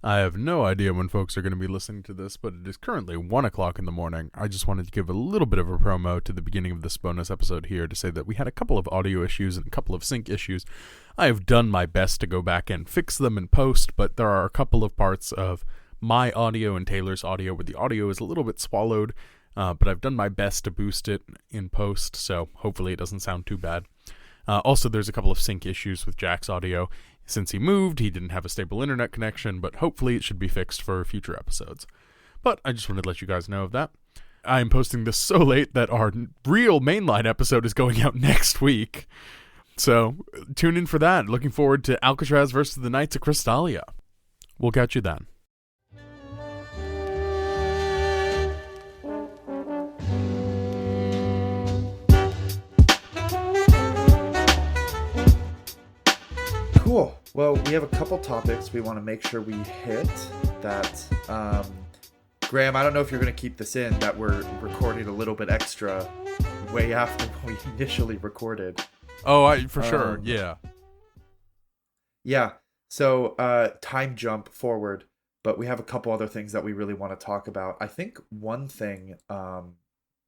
I have no idea when folks are going to be listening to this, but it is currently 1 o'clock in the morning. I just wanted to give a little bit of a promo to the beginning of this bonus episode here to say that we had a couple of audio issues and a couple of sync issues. I have done my best to go back and fix them in post, but there are a couple of parts of my audio and Taylor's audio where the audio is a little bit swallowed, but I've done my best to boost it in post, so hopefully it doesn't sound too bad. Also, there's a couple of sync issues with Jack's audio. Since he moved, he didn't have a stable internet connection, but hopefully it should be fixed for future episodes. But I just wanted to let you guys know of that. I am posting this so late that our real mainline episode is going out next week. So tune in for that. Looking forward to Alcatraz versus the Knights of Crystalia. We'll catch you then. Cool. Well, we have a couple topics we want to make sure we hit that. Graham, I don't know if you're going to keep this in, that we're recording a little bit extra way after we initially recorded. Oh, for sure. Yeah. Yeah. So, time jump forward, but we have a couple other things that we really want to talk about. I think one thing, and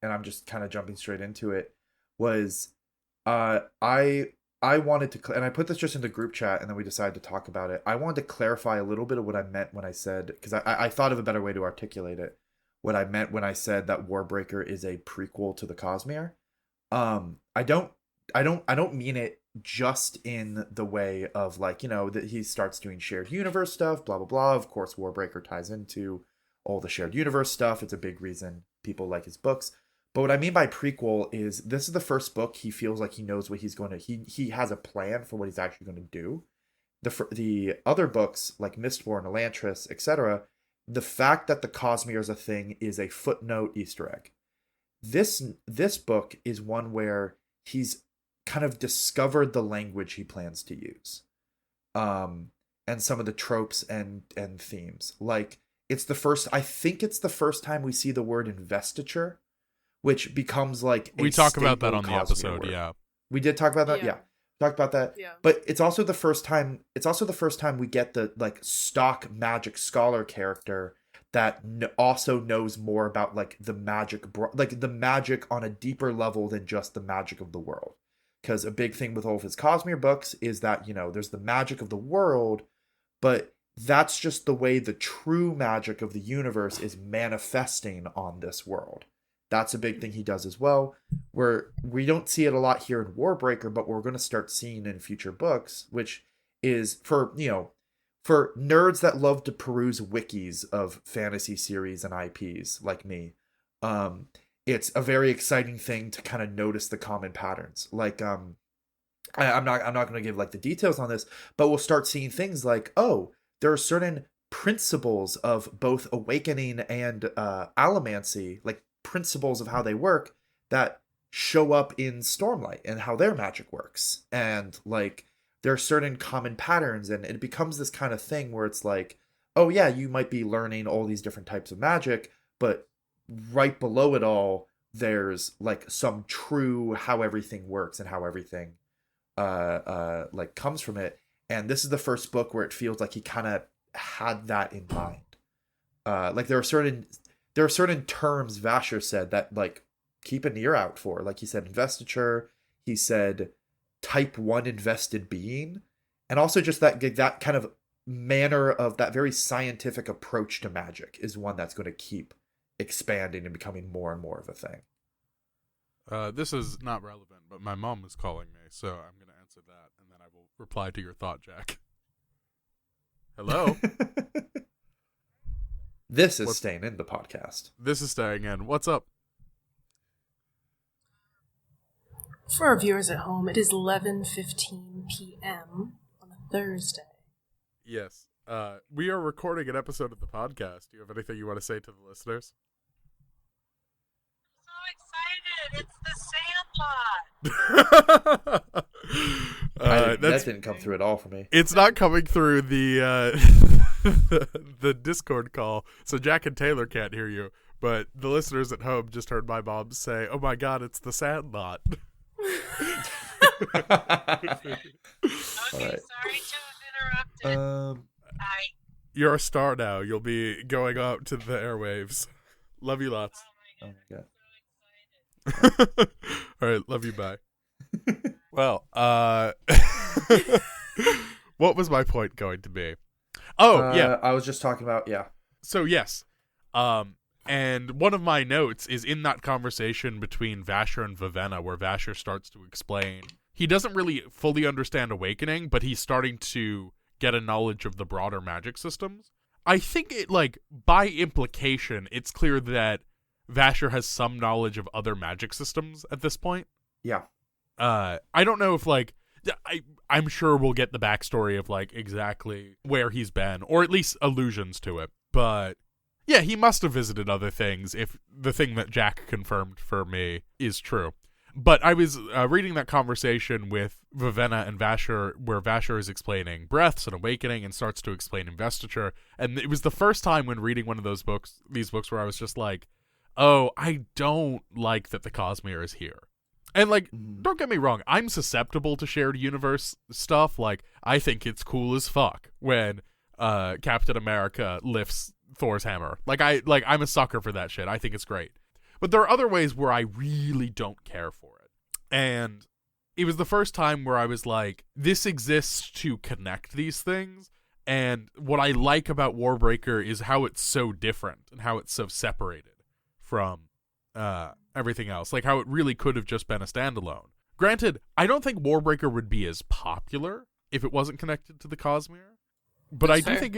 I'm just kind of jumping straight into it, was I wanted to, and I put this just in the group chat and then we decided to talk about it. I wanted to clarify a little bit of what I meant when I said, because I thought of a better way to articulate it. What I meant when I said that Warbreaker is a prequel to the Cosmere. I don't mean it just in the way of like, that he starts doing shared universe stuff, blah, blah, blah. Of course, Warbreaker ties into all the shared universe stuff. It's a big reason people like his books. But what I mean by prequel is this is the first book he feels like he knows what he's going to... He has a plan for what he's actually going to do. The other books, like Mistborn, Elantris, etc., the fact that the Cosmere is a thing is a footnote Easter egg. This book is one where he's kind of discovered the language he plans to use. And some of the tropes and themes. Like, I think it's the first time we see the word investiture, which becomes like we talk about that on the episode word. Yeah, we did talk about that. Yeah, talked about that. Yeah, but it's also the first time we get the like stock magic scholar character that also knows more about like the magic, like the magic on a deeper level than just the magic of the world. Because a big thing with all of his Cosmere books is that there's the magic of the world, but that's just the way the true magic of the universe is manifesting on this world. That's a big thing he does as well, where we don't see it a lot here in Warbreaker, but we're going to start seeing in future books, which is for nerds that love to peruse wikis of fantasy series and IPs like me. It's a very exciting thing to kind of notice the common patterns. Like, I'm not going to give like the details on this, but we'll start seeing things like, oh, there are certain principles of both awakening and allomancy, like principles of how they work that show up in Stormlight and how their magic works. And like there are certain common patterns, and it becomes this kind of thing where it's like, oh yeah, you might be learning all these different types of magic, but right below it all there's like some true how everything works and how everything like comes from it. And this is the first book where it feels like he kind of had that in mind. Like there are certain terms Vasher said that like keep an ear out for. Like he said investiture, he said type 1 invested being, and also just that kind of manner of that very scientific approach to magic is one that's going to keep expanding and becoming more and more of a thing. This is not relevant, but my mom was calling me, so I'm going to answer that, and then I will reply to your thought, Jack. Hello? This is staying in the podcast. This is staying in. What's up? For our viewers at home, it is 11:15 p.m. on a Thursday. Yes. We are recording an episode of the podcast. Do you have anything you want to say to the listeners? I'm so excited! It's the Sandlot! That didn't come through at all for me. It's not coming through the the Discord call, so Jack and Taylor can't hear you. But the listeners at home just heard my mom say, "Oh my God, it's the Sandlot." Okay, right. sorry to have interrupted. You're a star now. You'll be going up to the airwaves. Love you lots. Oh my god. All right, love you, bye. Well, what was my point going to be? Oh, yeah. I was just talking about, yeah. So, yes. And one of my notes is in that conversation between Vasher and Vivenna, where Vasher starts to explain. He doesn't really fully understand Awakening, but he's starting to get a knowledge of the broader magic systems. I think it, like, by implication, it's clear that Vasher has some knowledge of other magic systems at this point. Yeah. I don't know if, like, I'm sure we'll get the backstory of, like, exactly where he's been, or at least allusions to it. But, yeah, he must have visited other things if the thing that Jack confirmed for me is true. But I was reading that conversation with Vivenna and Vasher, where Vasher is explaining breaths and awakening and starts to explain investiture. And it was the first time when reading one of these books, where I was just like, oh, I don't like that the Cosmere is here. And, like, don't get me wrong, I'm susceptible to shared universe stuff. Like, I think it's cool as fuck when Captain America lifts Thor's hammer. I'm a sucker for that shit. I think it's great. But there are other ways where I really don't care for it. And it was the first time where I was like, this exists to connect these things. And what I like about Warbreaker is how it's so different and how it's so separated from everything else. Like how it really could have just been a standalone. Granted, I don't think Warbreaker would be as popular if it wasn't connected to the Cosmere. But I do think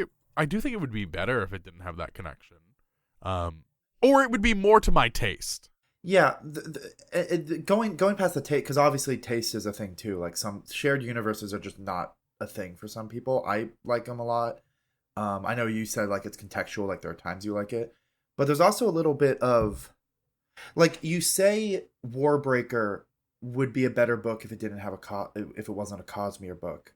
it would be better if it didn't have that connection. Or it would be more to my taste. Yeah, going past the taste, because obviously taste is a thing too. Like some shared universes are just not a thing for some people. I like them a lot. I know you said like it's contextual, like there are times you like it, but there's also a little bit of, like you say, Warbreaker would be a better book if it didn't have if it wasn't a Cosmere book,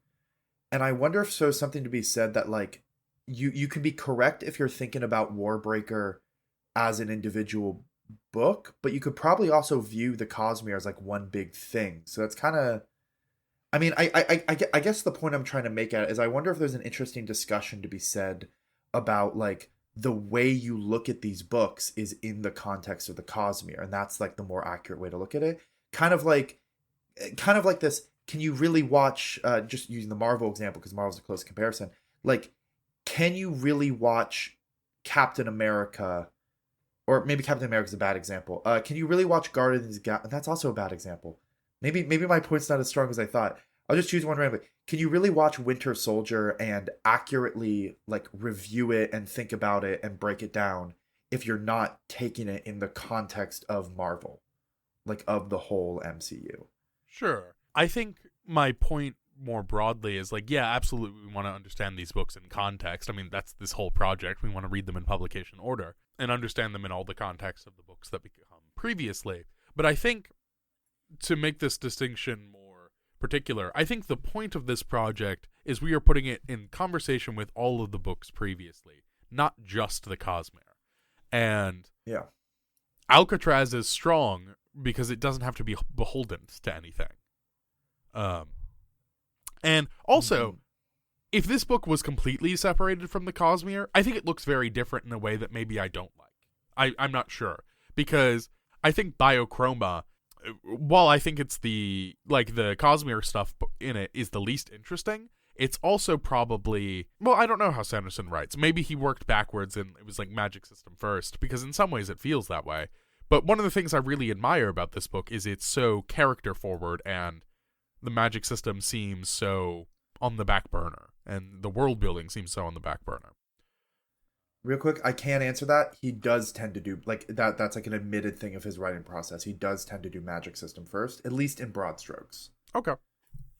and I wonder if there's something to be said that like you can be correct if you're thinking about Warbreaker as an individual book, but you could probably also view the Cosmere as like one big thing. So that's kind of, I mean, I guess the point I'm trying to make at it is I wonder if there's an interesting discussion to be said about like the way you look at these books is in the context of the Cosmere, and that's like the more accurate way to look at it. Kind of like this. Can you really watch? Just using the Marvel example because Marvel's a close comparison. Like, can you really watch Captain America? Or maybe Captain America's a bad example. Can you really watch Guardians? That's also a bad example. Maybe my point's not as strong as I thought. I'll just choose one randomly. Can you really watch Winter Soldier and accurately like review it and think about it and break it down if you're not taking it in the context of Marvel, like of the whole MCU? Sure. I think my point more broadly is like, yeah, absolutely, we want to understand these books in context. I mean, that's this whole project. We want to read them in publication order and understand them in all the context of the books that become previously. But I think to make this distinction more particular, I think the point of this project is we are putting it in conversation with all of the books previously, not just the Cosmere. And yeah, Alcatraz is strong because it doesn't have to be beholden to anything. And also, if this book was completely separated from the Cosmere, I think it looks very different in a way that maybe I don't like. I'm not sure. Because I think Biochroma, while I think it's the Cosmere stuff in it is the least interesting, it's also probably, well, I don't know how Sanderson writes. Maybe he worked backwards and it was like magic system first, because in some ways it feels that way. But one of the things I really admire about this book is it's so character forward and the magic system seems so on the back burner, and the world building seems so on the back burner. Real quick, I can't answer that. He does tend to do like that. That's like an admitted thing of his writing process. He does tend to do magic system first, at least in broad strokes. Okay,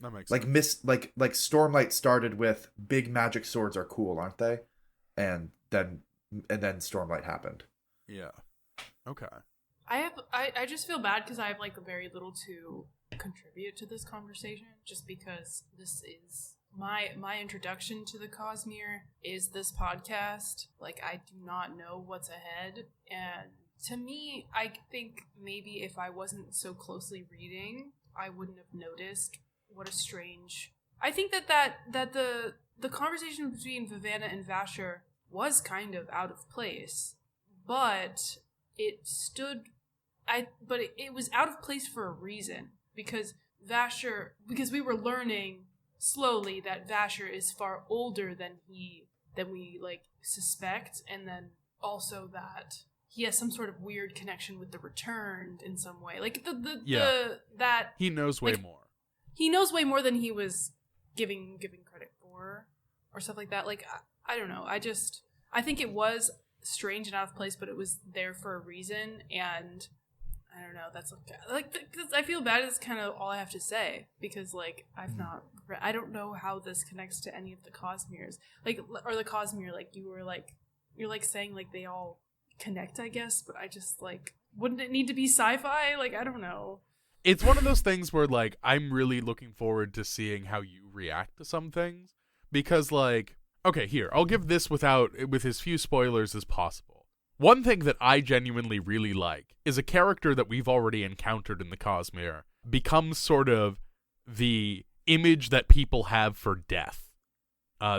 that makes like sense. like Stormlight started with big magic swords are cool, aren't they? And then Stormlight happened. Yeah. Okay. I just feel bad because I have like very little to contribute to this conversation, just because this is my introduction to the Cosmere is this podcast. Like, I do not know what's ahead, and to me, I think maybe if I wasn't so closely reading, I wouldn't have noticed what a strange. I think that the the conversation between Vivanna and Vasher was kind of out of place, but it was out of place for a reason, because we were learning slowly that Vasher is far older than we like suspect, and then also that he has some sort of weird connection with the Returned in some way. Like that he knows way more. He knows way more than he was giving credit for, or stuff like that. Like I don't know. I think it was strange and out of place, but it was there for a reason, and I don't know. That's I feel bad. Is kind of all I have to say, because like I don't know how this connects to any of the Cosmeres, like, or the Cosmere. Like you're like saying like they all connect, I guess, but I just like, wouldn't it need to be sci-fi? Like I don't know. It's one of those things where like I'm really looking forward to seeing how you react to some things, because like, okay, here, I'll give this with as few spoilers as possible. One thing that I genuinely really like is a character that we've already encountered in the Cosmere becomes sort of the image that people have for death.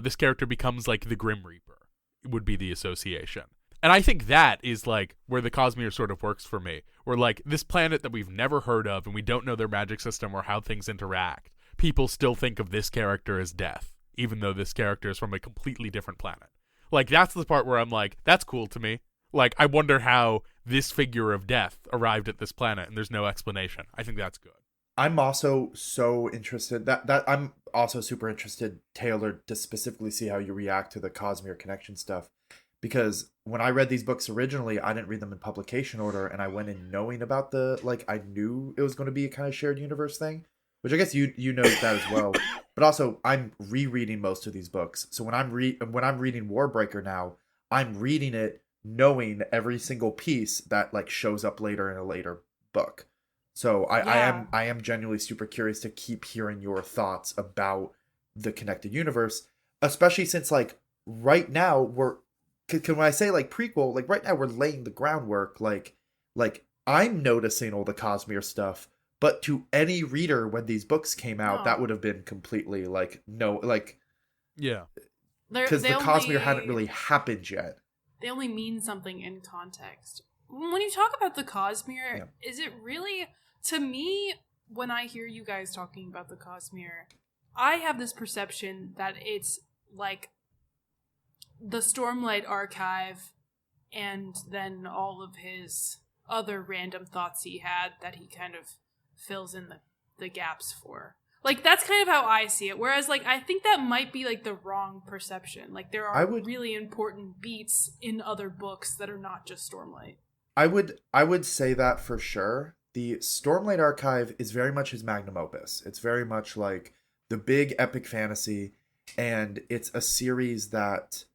This character becomes like the Grim Reaper, would be the association. And I think that is like where the Cosmere sort of works for me. Where like this planet that we've never heard of and we don't know their magic system or how things interact, people still think of this character as death, even though this character is from a completely different planet. Like that's the part where I'm like, that's cool to me. Like, I wonder how this figure of death arrived at this planet, and there's no explanation. I think that's good. I'm also so interested that I'm also super interested, Taylor, to specifically see how you react to the Cosmere connection stuff, because when I read these books originally, I didn't read them in publication order, and I went in knowing about I knew it was going to be a kind of shared universe thing, which I guess you know that as well. But also, I'm rereading most of these books, so when I'm reading Warbreaker now, I'm reading it knowing every single piece that like shows up later in a later book. So I am genuinely super curious to keep hearing your thoughts about the connected universe, especially since like right now when I say like prequel, like right now we're laying the groundwork, like I'm noticing all the Cosmere stuff, but to any reader when these books came out, that would have been completely like no, like, yeah, because the Cosmere hadn't really happened yet. They only mean something in context. When you talk about the Cosmere, is it really, to me, when I hear you guys talking about the Cosmere, I have this perception that it's like the Stormlight Archive and then all of his other random thoughts he had that he kind of fills in the gaps for. Like, that's kind of how I see it. Whereas, like, I think that might be, like, the wrong perception. Like, there are really important beats in other books that are not just Stormlight. I would say that for sure. The Stormlight Archive is very much his magnum opus. It's very much, like, the big epic fantasy, and it's a series that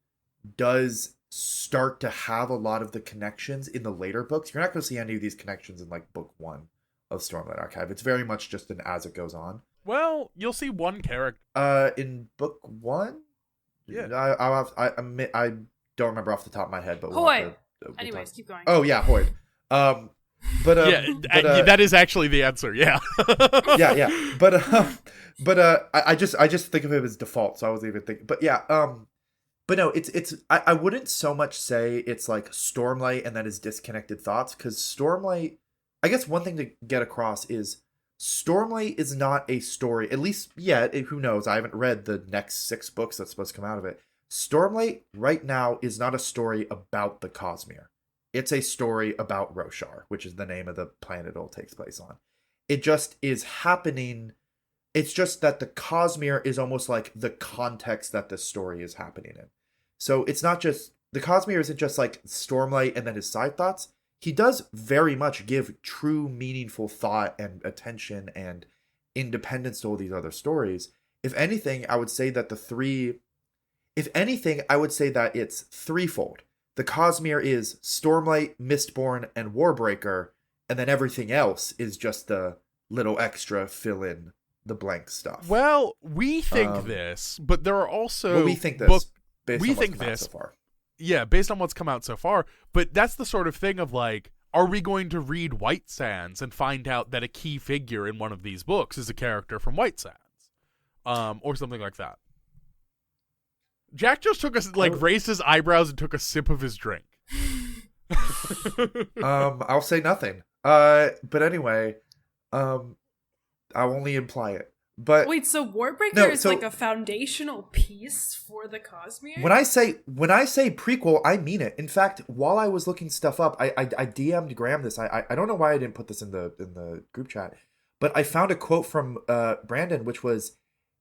does start to have a lot of the connections in the later books. You're not going to see any of these connections in, like, book 1 of Stormlight Archive. It's very much just an as it goes on. Well, you'll see one character. In book 1? Yeah. I don't remember off the top of my head, but Hoyd. Anyways, keep going. Oh yeah, Hoyd. That is actually the answer. Yeah. yeah. But I just think of him as default, so I wasn't even thinking. But yeah, but no, it's I wouldn't so much say it's like Stormlight and then his disconnected thoughts, because Stormlight, I guess one thing to get across is Stormlight is not a story, at least yet, who knows, I haven't read the next 6 books that's supposed to come out of it. Stormlight, right now, is not a story about the Cosmere. It's a story about Roshar, which is the name of the planet it all takes place on. It just is happening, it's just that the Cosmere is almost like the context that this story is happening in. So it's not just, the Cosmere isn't just like Stormlight and then his side thoughts. He does very much give true meaningful thought and attention and independence to all these other stories. If anything, I would say that it's threefold. The Cosmere is Stormlight, Mistborn, and Warbreaker, and then everything else is just the little extra fill in the blank stuff. Well, we think this, but there are also... Well, we think this, based on what's come out so far. Yeah, based on what's come out so far. But that's the sort of thing of like, are we going to read White Sands and find out that a key figure in one of these books is a character from White Sands? Or something like that. Jack just took raised his eyebrows and took a sip of his drink. I'll say nothing. But anyway, I'll only imply it. But wait, so Warbreaker is like a foundational piece for the Cosmere? When I say prequel, I mean it. In fact, while I was looking stuff up, I DM'd Graham this. I don't know why I didn't put this in the group chat, but I found a quote from Brandon, which was,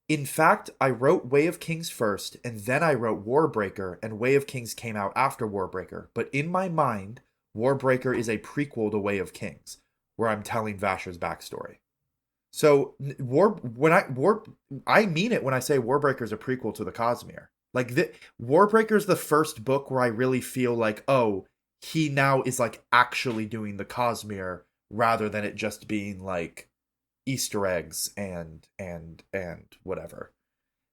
"In fact, I wrote Way of Kings first, and then I wrote Warbreaker, and Way of Kings came out after Warbreaker. But in my mind, Warbreaker is a prequel to Way of Kings, where I'm telling Vasher's backstory." So I mean it when I say Warbreaker is a prequel to the Cosmere. Like Warbreaker is the first book where I really feel like, oh, he now is like actually doing the Cosmere rather than it just being like Easter eggs and whatever.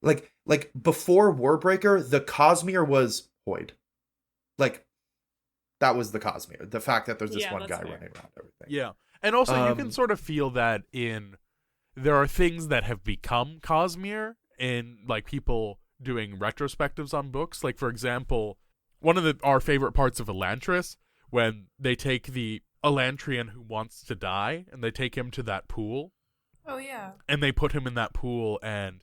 Like before Warbreaker, the Cosmere was Hoyd. Like that was the Cosmere. The fact that there's this one guy running around everything. Yeah, and also you can sort of feel that there are things that have become Cosmere in like people doing retrospectives on books. Like, for example, one of our favorite parts of Elantris, when they take the Elantrian who wants to die and they take him to that pool. Oh, yeah. And they put him in that pool, and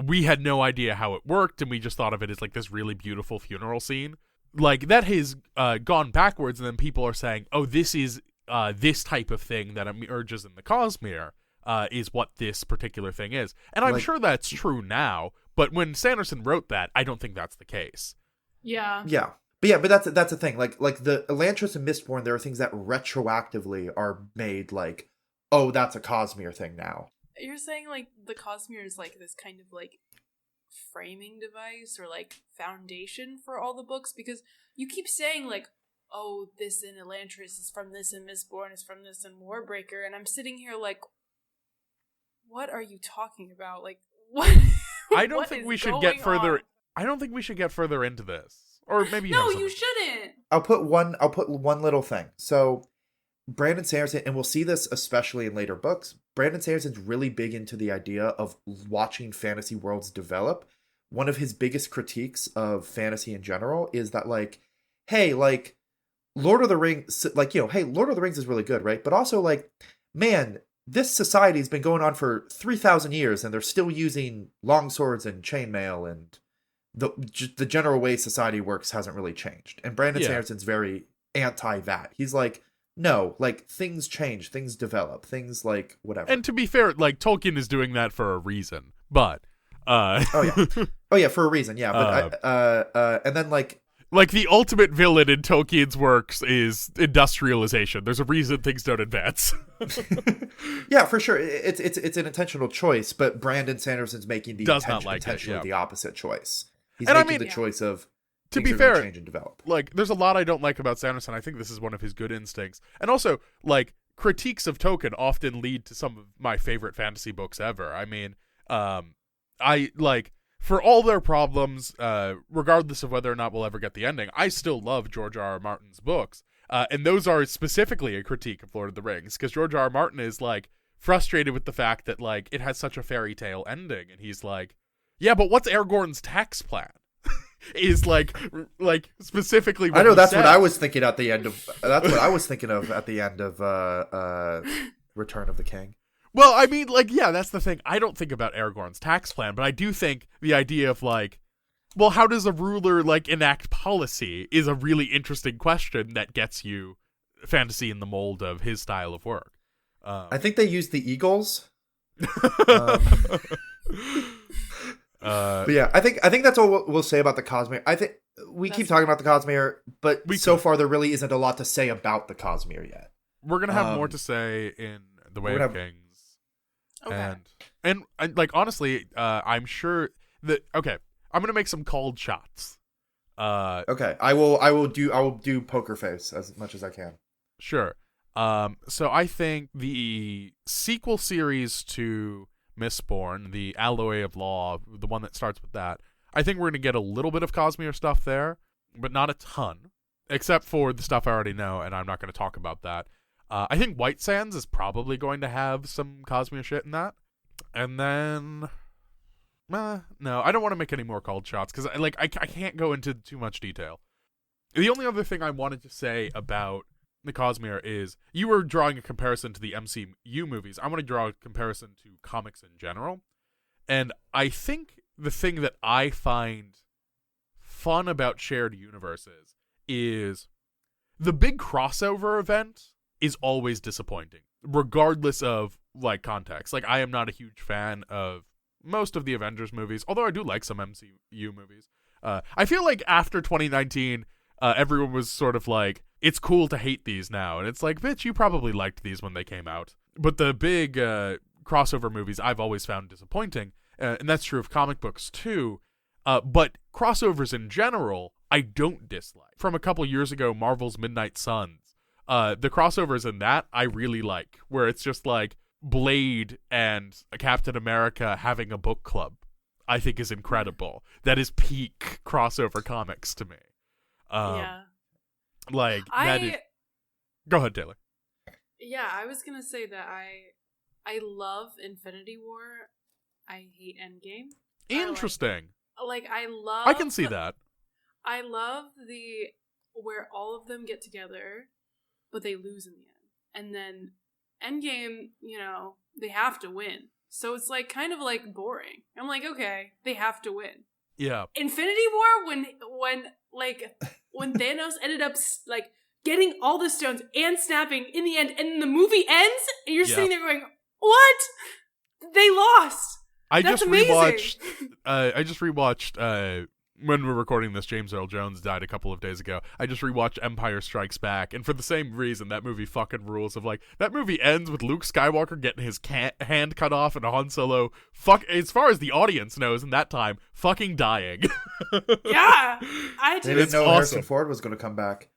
we had no idea how it worked, and we just thought of it as like this really beautiful funeral scene. Like, that has gone backwards, and then people are saying, oh, this is this type of thing that emerges in the Cosmere. Is what this particular thing is. And I'm sure that's true now, but when Sanderson wrote that, I don't think that's the case. Yeah. Yeah. But that's the thing. Like the Elantris and Mistborn, there are things that retroactively are made like, oh, that's a Cosmere thing now. You're saying like the Cosmere is like this kind of like framing device or like foundation for all the books? Because you keep saying like, oh, this in Elantris is from this in Mistborn is from this in Warbreaker, and I'm sitting here like, what are you talking about? Like, what? I don't think we should get further. I don't think we should get further into this, or maybe no, you shouldn't. I'll put one little thing. So, Brandon Sanderson, and we'll see this especially in later books. Brandon Sanderson's really big into the idea of watching fantasy worlds develop. One of his biggest critiques of fantasy in general is that, like, hey, like, Lord of the Rings, like, hey, Lord of the Rings is really good, right? But also, like, man, this society's been going on for 3,000 years, and they're still using longswords and chainmail, and the general way society works hasn't really changed. And Brandon Sanderson's very anti that. He's like, no, like, things change, things develop, things like whatever. And to be fair, like, Tolkien is doing that for a reason, but oh yeah, for a reason, yeah. But and then like the ultimate villain in Tolkien's works is industrialization. There's a reason things don't advance. Yeah, for sure. It's an intentional choice, but Brandon Sanderson's making the intentionally the opposite choice. He's making the choice of, to be fair, change and develop. Like, there's a lot I don't like about Sanderson. I think this is one of his good instincts. And also, like, critiques of Tolkien often lead to some of my favorite fantasy books ever. I mean, I like, for all their problems, regardless of whether or not we'll ever get the ending, I still love George R.R. Martin's books. And those are specifically a critique of Lord of the Rings, because George R.R. Martin is, like, frustrated with the fact that, like, it has such a fairy tale ending. And he's like, yeah, but what's Aragorn's tax plan? Is like specifically what I know that's said. what I was thinking at the end of that's what I was thinking of at the end of Return of the King. Well, I mean, like, yeah, that's the thing. I don't think about Aragorn's tax plan, but I do think the idea of, like, well, how does a ruler, like, enact policy is a really interesting question that gets you fantasy in the mold of his style of work. I think they used the eagles. But yeah, I think that's all we'll say about the Cosmere. I think we keep talking about the Cosmere, but so far there really isn't a lot to say about the Cosmere yet. We're gonna have more to say in The Way of Kings. Okay. And like, honestly, I'm sure that I'm gonna make some cold shots. Okay, I will do poker face as much as I can. Sure. So I think the sequel series to Mistborn, the Alloy of Law, the one that starts with that, I think we're going to get a little bit of Cosmere stuff there, but not a ton, except for the stuff I already know, and I'm not going to talk about that. I think White Sands is probably going to have some Cosmere shit in that. And then No, I don't want to make any more cold shots because I can't go into too much detail. The only other thing I wanted to say about the Cosmere is you were drawing a comparison to the MCU movies. I want to draw a comparison to comics in general. And I think the thing that I find fun about shared universes is the big crossover event is always disappointing, regardless of like context. Like, I am not a huge fan of most of the Avengers movies, although I do like some MCU movies. I feel like after 2019, everyone was sort of like, it's cool to hate these now. And it's like, bitch, you probably liked these when they came out. But the big crossover movies I've always found disappointing. And that's true of comic books too. But crossovers in general, I don't dislike. From a couple years ago, Marvel's Midnight Suns, the crossovers in that I really like, where it's just like Blade and Captain America having a book club, I think is incredible. That is peak crossover comics to me. Like, that is... Go ahead, Taylor. Yeah, I was gonna say that I love Infinity War. I hate Endgame. Interesting. I can see that. I love where all of them get together, but they lose in the end. And then Endgame, they have to win. So it's like kind of like boring. I'm like, okay, they have to win. Yeah. Infinity War, when Thanos ended up like getting all the stones and snapping in the end, and the movie ends, and you're sitting there going, "What? They lost." That's amazing. I just rewatched. When we're recording this, James Earl Jones died a couple of days ago. I just rewatched Empire Strikes Back, and for the same reason, that movie fucking rules. Of like, that movie ends with Luke Skywalker getting his hand cut off, and Han Solo, as far as the audience knows, in that time, fucking dying. Yeah, they didn't know Harrison Ford was going to come back.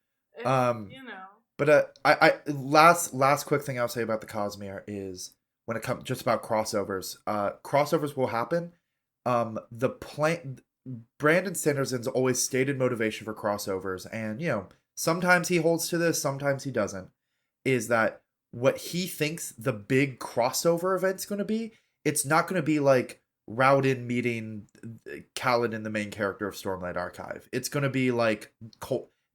But I last quick thing I'll say about the Cosmere is when it comes just about crossovers. Crossovers will happen. Brandon Sanderson's always stated motivation for crossovers, and sometimes he holds to this, sometimes he doesn't, is that what he thinks the big crossover event's going to be, it's not going to be like Rowden meeting Kaladin, the main character of Stormlight Archive. It's going to be like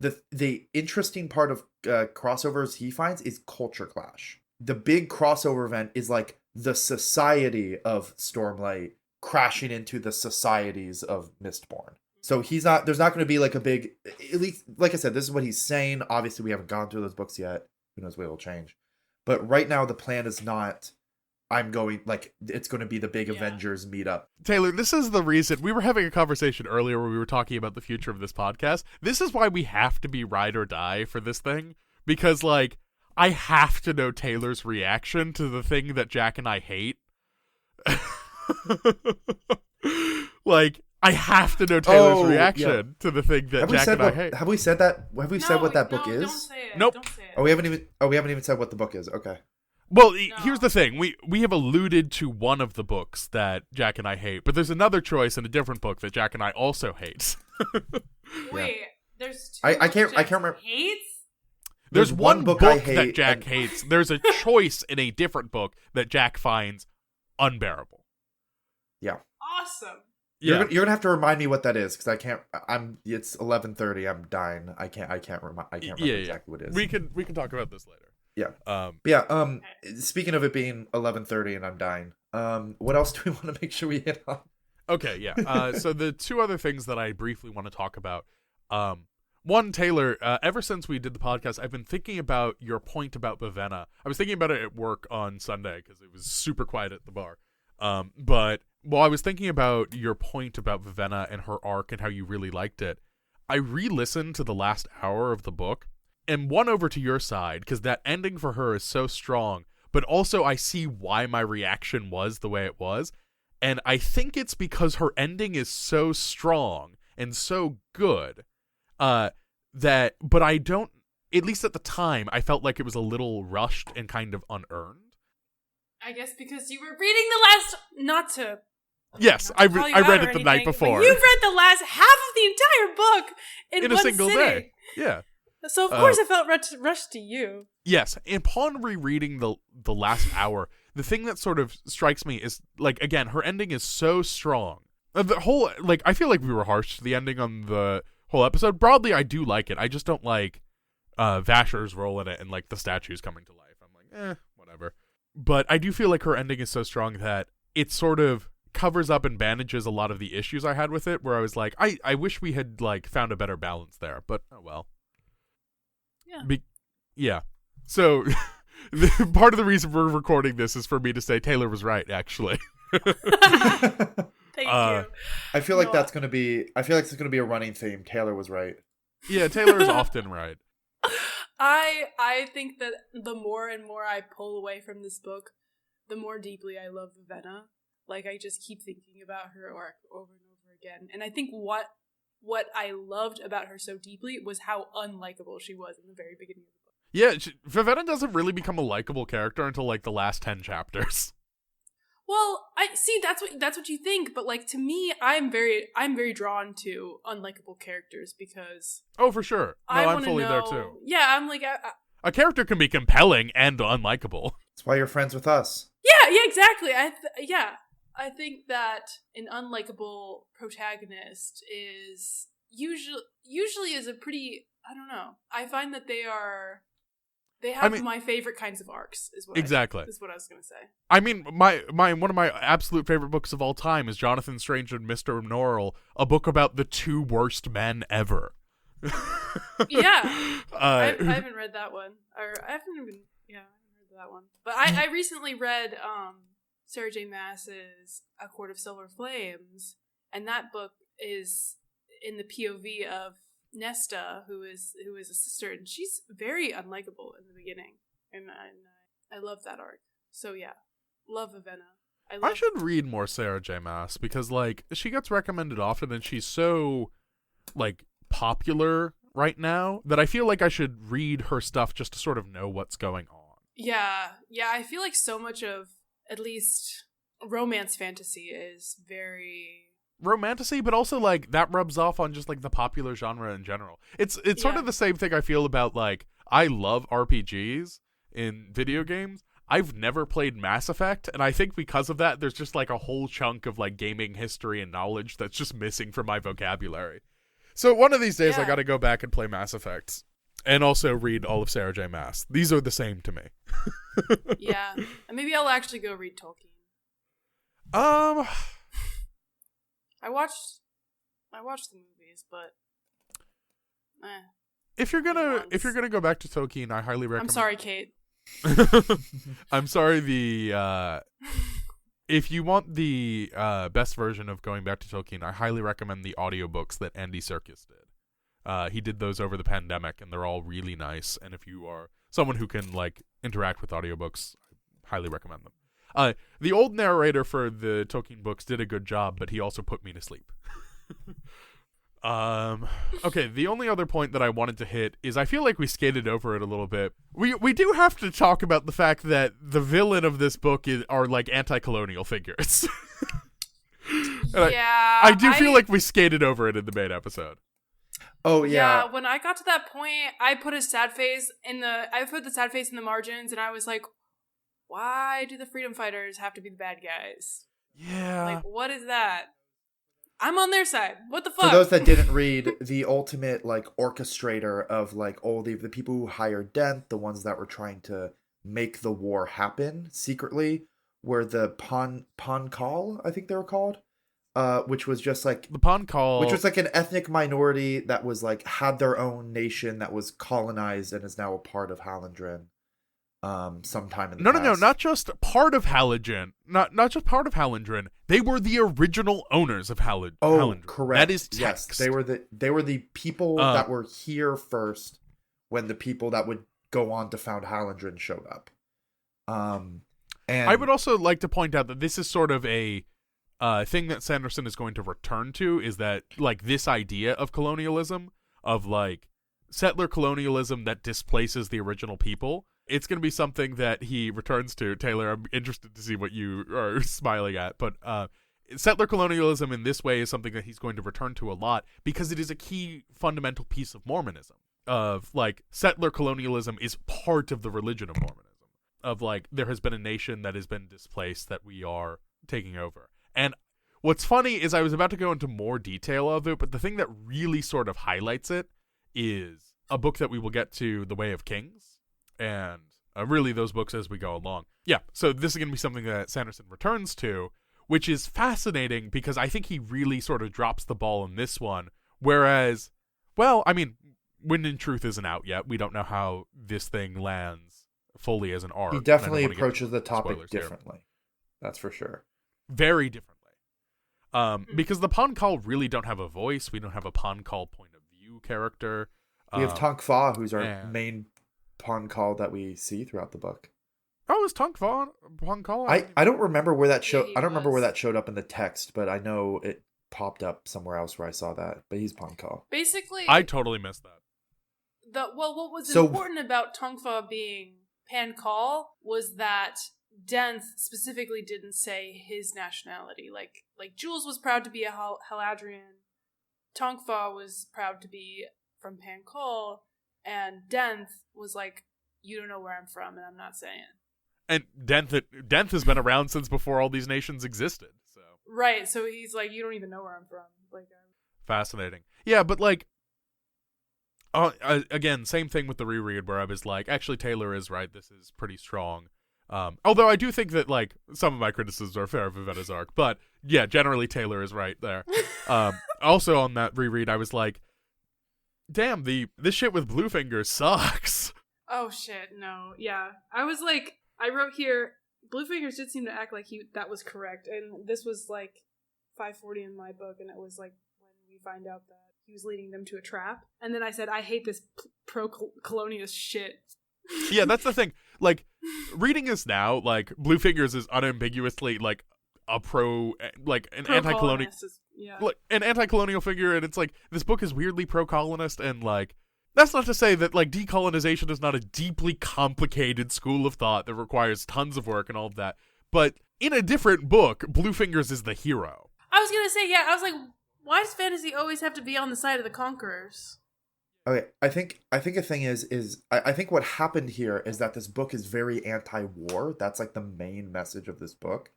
the interesting part of crossovers he finds is culture clash. The big crossover event is like the society of Stormlight crashing into the societies of Mistborn. So there's not going to be like a big, at least, like I said, this is what he's saying. Obviously, we haven't gone through those books yet. Who knows what will change. But right now, the plan is not, it's going to be the big Avengers meetup. Taylor, this is the reason. We were having a conversation earlier where we were talking about the future of this podcast. This is why we have to be ride or die for this thing. Because, I have to know Taylor's reaction to the thing that Jack and I hate. I have to know Taylor's reaction to the thing that Jack and I hate. Have we said that? Have we said what that book is? Don't say it. Nope. Don't say it. Oh, we haven't even said what the book is. Okay. Well, here's the thing. We have alluded to one of the books that Jack and I hate, but there's another choice in a different book that Jack and I also hate. Wait, there's two I can't Jack remember. Hates? There's one book I hate that Jack hates. There's a choice in a different book that Jack finds unbearable. Yeah. Awesome. You're gonna have to remind me what that is, because I can't. It's 11:30. I'm dying. I can't remember exactly what it is. We can talk about this later. Yeah. Speaking of it being 11:30 and I'm dying. What else do we want to make sure we hit on? Okay. Yeah. So the two other things that I briefly want to talk about. One, Taylor. Ever since we did the podcast, I've been thinking about your point about Vivenna. I was thinking about it at work on Sunday because it was super quiet at the bar. But while I was thinking about your point about Vivenna and her arc and how you really liked it, I re-listened to the last hour of the book and won over to your side because that ending for her is so strong, but also I see why my reaction was the way it was. And I think it's because her ending is so strong and so good but I don't, at least at the time, I felt like it was a little rushed and kind of unearned. I guess because you were reading the last, Yes, I read it the night before. You read the last half of the entire book in a one single sitting. day. Yeah. So of course I felt rushed to you. Yes, and upon rereading the last hour, the thing that sort of strikes me is, again, her ending is so strong, The whole, like, I feel like we were harsh to the ending on the whole episode. Broadly, I do like it. I just don't like Vasher's role in it and, like, the statues coming to life. I'm like, whatever. But I do feel like her ending is so strong that it sort of covers up and bandages a lot of the issues I had with it, where I was like, I wish we had, like, found a better balance there. But, oh well. Yeah. Yeah. So, part of the reason we're recording this is for me to say Taylor was right, actually. Thank you. I feel like that's gonna be. I feel like it's gonna be a running theme. Taylor was right. Yeah, Taylor is often right. I think that the more and more I pull away from this book, the more deeply I love Vivenna. Like, I just keep thinking about her arc over and over again. And I think what I loved about her so deeply was how unlikable she was in the very beginning of the book. Yeah, Vivenna doesn't really become a likable character until, like, the last 10 chapters. Well, I see that's what you think, but, like, to me, I'm very drawn to unlikable characters because Oh, for sure. No, I'm fully there too. Yeah, I'm like A character can be compelling and unlikable. That's why you're friends with us. yeah, exactly. I think that an unlikable protagonist is usually is a pretty, I don't know. I find that they have my favorite kinds of arcs is what exactly. is what I was going to say. I mean, one of my absolute favorite books of all time is Jonathan Strange and Mr. Norrell, a book about the two worst men ever. Yeah. I haven't read that one. Or I haven't even heard that one. But I recently read Sarah J. Maas's A Court of Silver Flames, and that book is in the POV of Nesta, who is a sister, and she's very unlikable in the beginning, and I love that arc. So yeah, love Vivenna. I should read more Sarah J. Maas because, like, she gets recommended often, and she's so, like, popular right now that I feel like I should read her stuff just to sort of know what's going on. Yeah, I feel like so much of, at least, romance fantasy is very romantasy, but also, like, that rubs off on just, like, the popular genre in general. It's sort of the same thing I feel about, like, I love RPGs in video games. I've never played Mass Effect, and I think because of that, there's just, like, a whole chunk of, like, gaming history and knowledge that's just missing from my vocabulary. So one of these days, I gotta go back and play Mass Effect. And also read all of Sarah J. Maas. These are the same to me. Yeah. And maybe I'll actually go read Tolkien. I watched the movies, but if you're gonna go back to Tolkien, I highly recommend. I'm sorry, Kate. I'm sorry. If you want the best version of going back to Tolkien, I highly recommend the audiobooks that Andy Serkis did. He did those over the pandemic, and they're all really nice. And if you are someone who can, like, interact with audiobooks, I highly recommend them. The old narrator for the Tolkien books did a good job, but he also put me to sleep. Okay, the only other point that I wanted to hit is I feel like we skated over it a little bit. We do have to talk about the fact that the villain of this book are, like, anti-colonial figures. I do feel like we skated over it in the main episode. Oh yeah. When I got to that point, I put a sad face in the margins, and I was like, why do the freedom fighters have to be the bad guys? Yeah. Like, what is that? I'm on their side. What the fuck? For those that didn't read, the ultimate, like, orchestrator of, like, all the people who hired Dent, the ones that were trying to make the war happen secretly, were the Pankal, I think they were called. Which was just like the Pankal, which was like an ethnic minority that was, like, had their own nation that was colonized and is now a part of Hallandren. Sometime in the past. No, not just part of Hallandren. Not just part of Hallandren. They were the original owners of Hallandren. Oh, correct. That is text. Yes, they were the people that were here first when the people that would go on to found Hallandren showed up. And I would also like to point out that this is sort of a thing that Sanderson is going to return to, is that, like, this idea of colonialism, of, like, settler colonialism that displaces the original people. It's going to be something that he returns to. Taylor, I'm interested to see what you are smiling at. But settler colonialism in this way is something that he's going to return to a lot because it is a key fundamental piece of Mormonism. Of, like, settler colonialism is part of the religion of Mormonism. Of, like, there has been a nation that has been displaced that we are taking over. And what's funny is I was about to go into more detail of it, but the thing that really sort of highlights it is a book that we will get to, The Way of Kings, and really those books as we go along. Yeah, so this is going to be something that Sanderson returns to, which is fascinating because I think he really sort of drops the ball in this one, whereas, well, I mean, Wind in Truth isn't out yet. We don't know how this thing lands fully as an arc. He definitely approaches the topic differently. That's for sure. Very differently. Because the Pankal really don't have a voice. We don't have a Pankal point of view character. We have Tonk Fa, who's our main Pankal that we see throughout the book. Oh, is Tonk Fa Pankal? I don't remember where that showed. Yeah, I don't remember where that showed up in the text, but I know it popped up somewhere else where I saw that. But he's Pankal. Basically, I totally missed that. What was important about Tongfa being Pankal was that Denth specifically didn't say his nationality. Like Jules was proud to be a Haladrian, Tongfa was proud to be from Pankal, and Denth was like, you don't know where I'm from, and I'm not saying. And Denth has been around since before all these nations existed. So right, so he's like, you don't even know where I'm from. Like, fascinating. Yeah, but like, again, same thing with the reread where I was like, actually, Taylor is right. This is pretty strong. Although I do think that like some of my criticisms are fair of Vivetta's arc, but yeah, generally Taylor is right there. Also on that reread, I was like, damn, this shit with Bluefinger sucks. oh shit, no, yeah. I was like, I wrote here, Bluefingers did seem to act like that was correct, and this was like 540 in my book, and it was like when we find out that he was leading them to a trap, and then I said, I hate this pro-colonialist shit. Yeah, that's the thing. Like, reading this now, like, Bluefingers is unambiguously like a an anti-colonial, like an anti-colonial figure, and it's like this book is weirdly pro-colonist, and like that's not to say that like decolonization is not a deeply complicated school of thought that requires tons of work and all of that. But in a different book, Bluefingers is the hero. I was gonna say, yeah, I was like, why does fantasy always have to be on the side of the conquerors? Okay, I think a thing is I think what happened here is that this book is very anti-war. That's like the main message of this book.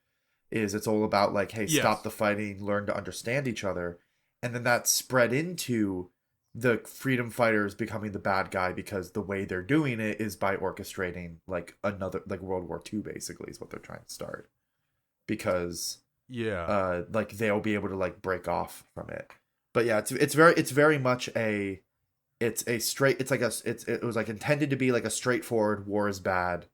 Is it's all about like, hey, yes, stop the fighting, learn to understand each other, and then that spread into the freedom fighters becoming the bad guy because the way they're doing it is by orchestrating like another like World War II basically is what they're trying to start, because like they'll be able to like break off from it. But yeah, it's very much it was like intended to be like a straightforward war is bad,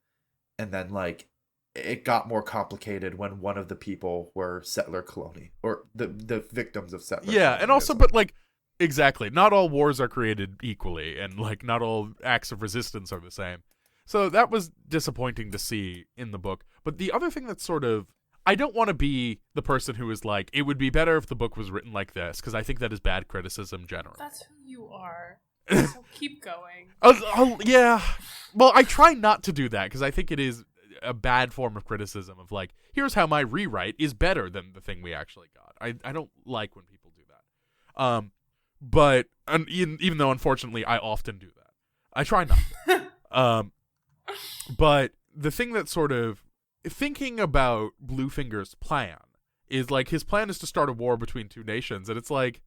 and then like it got more complicated when one of the people were settler colony or the victims of settler. Yeah, and also, but like exactly, not all wars are created equally, and like not all acts of resistance are the same. So that was disappointing to see in the book. But the other thing that's sort of, I don't want to be the person who is like, it would be better if the book was written like this, because I think that is bad criticism generally. That's who you are. So keep going. Yeah. Well, I try not to do that because I think it is a bad form of criticism of like, here's how my rewrite is better than the thing we actually got. I don't like when people do that. But even though unfortunately I often do that, I try not to. But the thing that sort of thinking about Bluefinger's plan is like his plan is to start a war between two nations, and it's like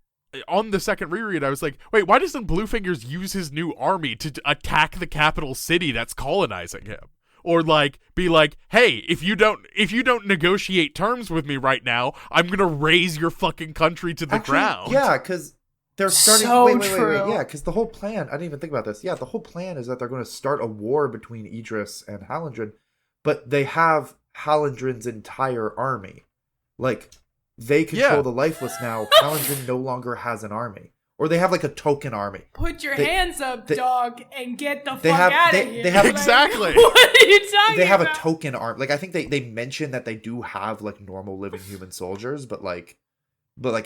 on the second reread I was like, wait, why doesn't Bluefingers use his new army to attack the capital city that's colonizing him? Or like be like, hey, if you don't negotiate terms with me right now, I'm gonna raise your fucking country to the ground. Yeah, because they're starting. So wait. true. Yeah, because the whole plan. I didn't even think about this. Yeah, the whole plan is that they're going to start a war between Idris and Hallandren, but they have Hallandren's entire army. Like they control the Lifeless now. Hallandren no longer has an army. Or they have like a token army. Put your hands up, dog, and get the fuck out of here. They have exactly. What are you talking They have about? a token army. Like I think they mention that they do have like normal living human soldiers, but like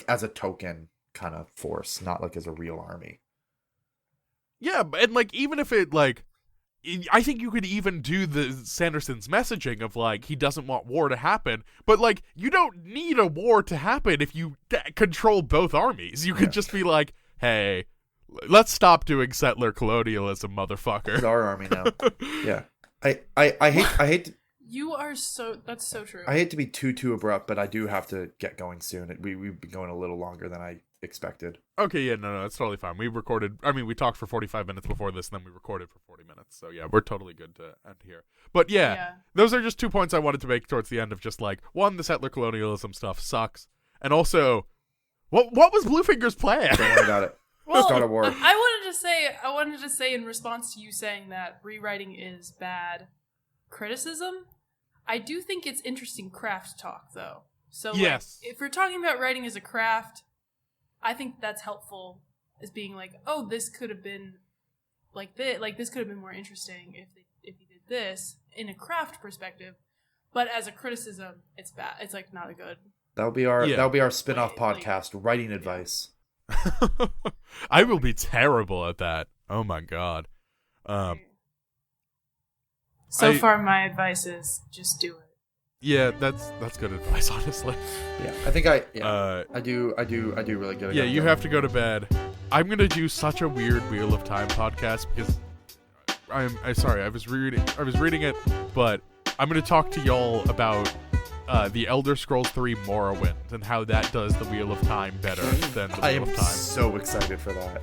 as a token kind of force, not like as a real army. Yeah, and like even if it like, I think you could even do the Sanderson's messaging of like he doesn't want war to happen, but like you don't need a war to happen if you control both armies. You could just be like, hey, let's stop doing settler colonialism, motherfucker. It's our army now. Yeah, I hate You are that's so true. I hate to be too abrupt, but I do have to get going soon. We've been going a little longer than I expected. Okay, yeah, no, it's totally fine. We talked for 45 minutes before this, and then we recorded for 40 minutes. So, yeah, we're totally good to end here. But, yeah, those are just 2 points I wanted to make towards the end of just, like, one, the settler colonialism stuff sucks, and also, what was Bluefinger's plan? Don't worry about it. Well, Start a war. I wanted to say in response to you saying that rewriting is bad criticism, I do think it's interesting craft talk, though. So, yes. Like, if we're talking about writing as a craft, I think that's helpful as being like, oh, this could have been like this. Like, this could have been more interesting if you did this in a craft perspective. But as a criticism, it's bad. It's like not a good. That'll be our spin-off podcast, writing advice. I will be terrible at that. Oh my god. So far, my advice is just do it. Yeah, that's good advice, honestly. Yeah, I think I do really good. Yeah, you have to go to bed. I'm gonna do such a weird Wheel of Time podcast because I'm sorry, I was reading it, but I'm gonna talk to y'all about the Elder Scrolls 3 Morrowind and how that does the Wheel of Time better than the Wheel of Time. I am so excited for that.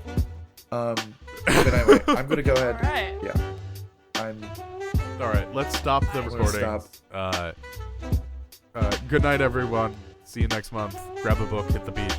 But anyway, I'm gonna go ahead. All right. Yeah. All right, let's stop the recording. Stop. Good night, everyone. See you next month. Grab a book, hit the beach.